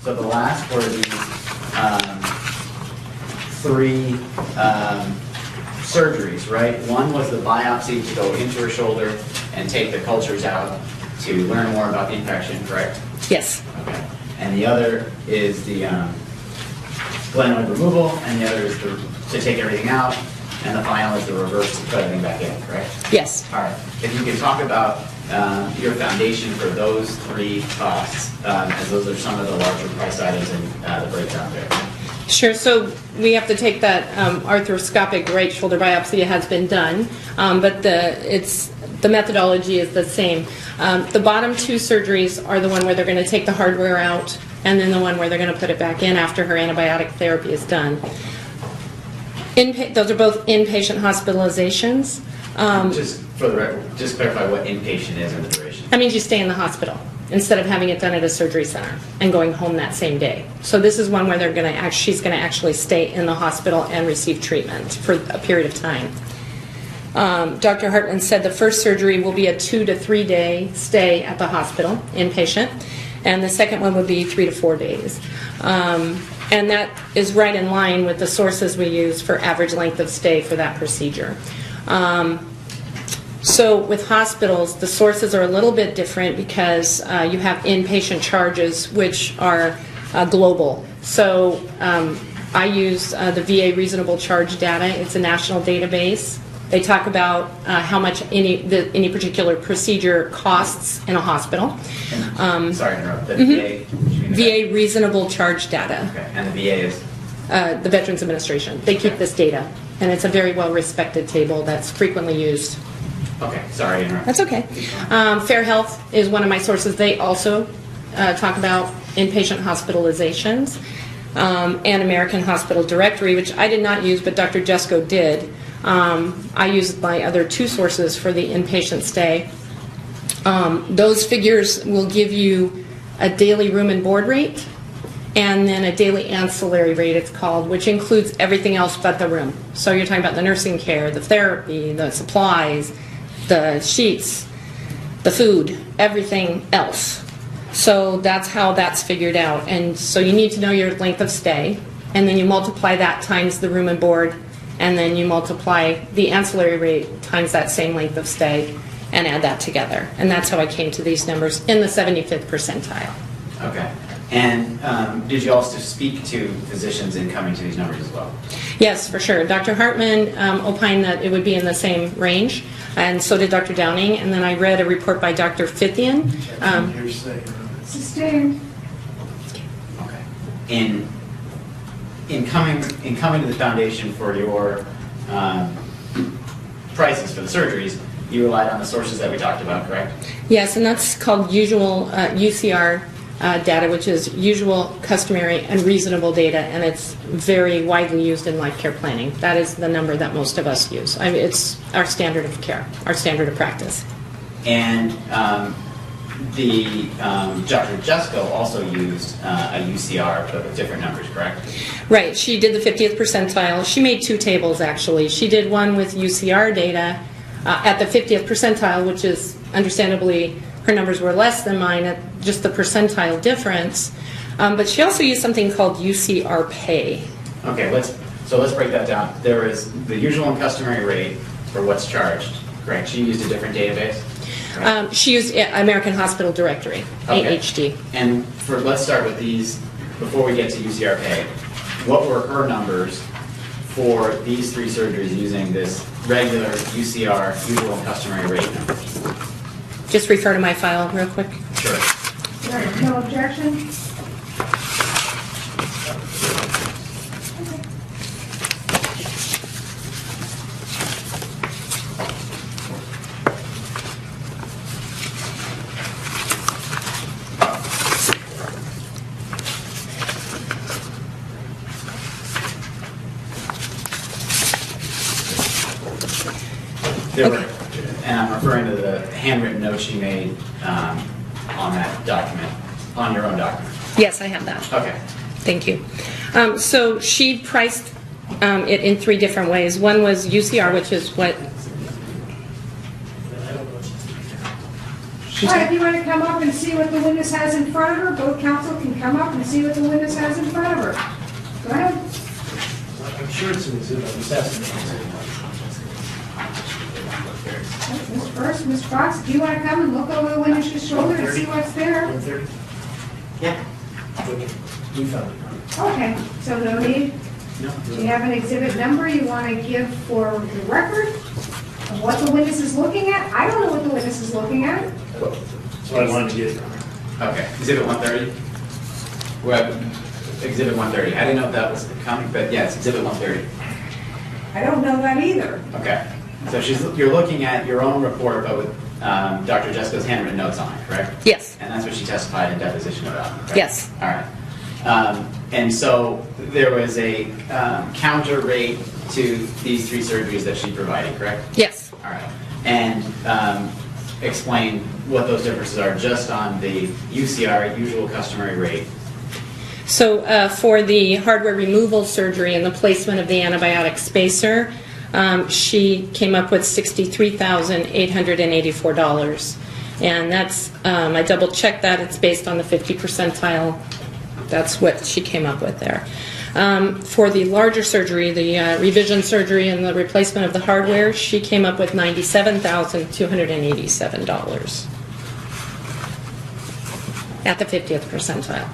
So the last were these three surgeries, right? One was the biopsy to go into her shoulder and take the cultures out to learn more about the infection, correct? Yes. Okay. And the other is the glenoid removal, and the other is to take everything out, and the final is the reverse to put everything back in, correct? Yes. All right. If you could talk about your foundation for those three costs, as those are some of the larger price items in the breakdown there. Sure. So we have to take that arthroscopic right shoulder biopsy has been done, but the methodology is the same. The bottom two surgeries are the one where they're going to take the hardware out, and then the one where they're going to put it back in after her antibiotic therapy is done. Those are both inpatient hospitalizations. Just for the record, just clarify what inpatient is and the duration. That means you stay in the hospital instead of having it done at a surgery center and going home that same day. So this is one where she's going to actually stay in the hospital and receive treatment for a period of time. Dr. Hartman said the first surgery will be a 2 to 3 day stay at the hospital, inpatient, and the second one would be 3 to 4 days. And that is right in line with the sources we use for average length of stay for that procedure. So with hospitals, the sources are a little bit different because you have inpatient charges, which are global. So I use the VA reasonable charge data. It's a national database. They talk about how much any particular procedure costs in a hospital. Sorry to interrupt. The VA reasonable charge data. Okay. And the VA is? The Veterans Administration. They keep this data, and it's a very well-respected table that's frequently used. Okay, sorry to interrupt. That's okay. Fair Health is one of my sources. They also talk about inpatient hospitalizations, and American Hospital Directory, which I did not use, but Dr. Jesko did. I used my other two sources for the inpatient stay. Those figures will give you a daily room and board rate, and then a daily ancillary rate, it's called, which includes everything else but the room. So you're talking about the nursing care, the therapy, the supplies, the sheets, the food, everything else. So that's how that's figured out. And so you need to know your length of stay, and then you multiply that times the room and board, and then you multiply the ancillary rate times that same length of stay and add that together. And that's how I came to these numbers in the 75th percentile. Okay. And did you also speak to physicians in coming to these numbers as well? Yes, for sure. Dr. Hartman opined that it would be in the same range, and so did Dr. Downing. And then I read a report by Dr. Fithian. Sustained. Okay. In coming to the foundation for your prices for the surgeries, you relied on the sources that we talked about, correct? Yes, and that's called usual UCR data, which is usual, customary, and reasonable data, and it's very widely used in life care planning. That is the number that most of us use. I mean, it's our standard of care, our standard of practice. And Dr. Jesko also used a UCR, but with different numbers, correct? Right. She did the 50th percentile. She made two tables, actually. She did one with UCR data at the 50th percentile, which is understandably her numbers were less than mine at just the percentile difference. But she also used something called UCR pay. Okay, let's break that down. There is the usual and customary rate for what's charged, correct? She used a different database? Right. She used American Hospital Directory, okay. AHD. And let's start with these, before we get to UCR pay. What were her numbers for these three surgeries using this regular UCR, usual and customary rate number? Just refer to my file real quick. Sure. All right, no objection? And I'm referring to the handwritten note she made on that document, on your own document. Yes, I have that. Okay. Thank you. So she priced it in three different ways. One was UCR, which is what... All right, if you want to come up and see what the witness has in front of her, both counsel can come up and see what the witness has in front of her. Go ahead. I'm sure it's an exhibit, I'm just asking. Ms. First, Ms. Fox, do you want to come and look over the witness's shoulder and see what's there? 130? Yeah. We found it. Okay, so no need. No. Do you have an exhibit number you want to give for the record of what the witness is looking at? I don't know what the witness is looking at. That's what I wanted to get. Okay, exhibit 130? Well, exhibit 130. I didn't know if that was coming, but yes, exhibit 130. I don't know that either. Okay. So you're looking at your own report, but with Dr. Jessica's handwritten notes on it, correct? Yes. And that's what she testified in deposition about, correct? Yes. All right. And so there was a counter rate to these three surgeries that she provided, correct? Yes. All right. And explain what those differences are just on the UCR, usual customary rate. So for the hardware removal surgery and the placement of the antibiotic spacer, she came up with $63,884. And that's, I double checked that, it's based on the 50 percentile. That's what she came up with there. For the larger surgery, the revision surgery and the replacement of the hardware, she came up with $97,287 at the 50th percentile.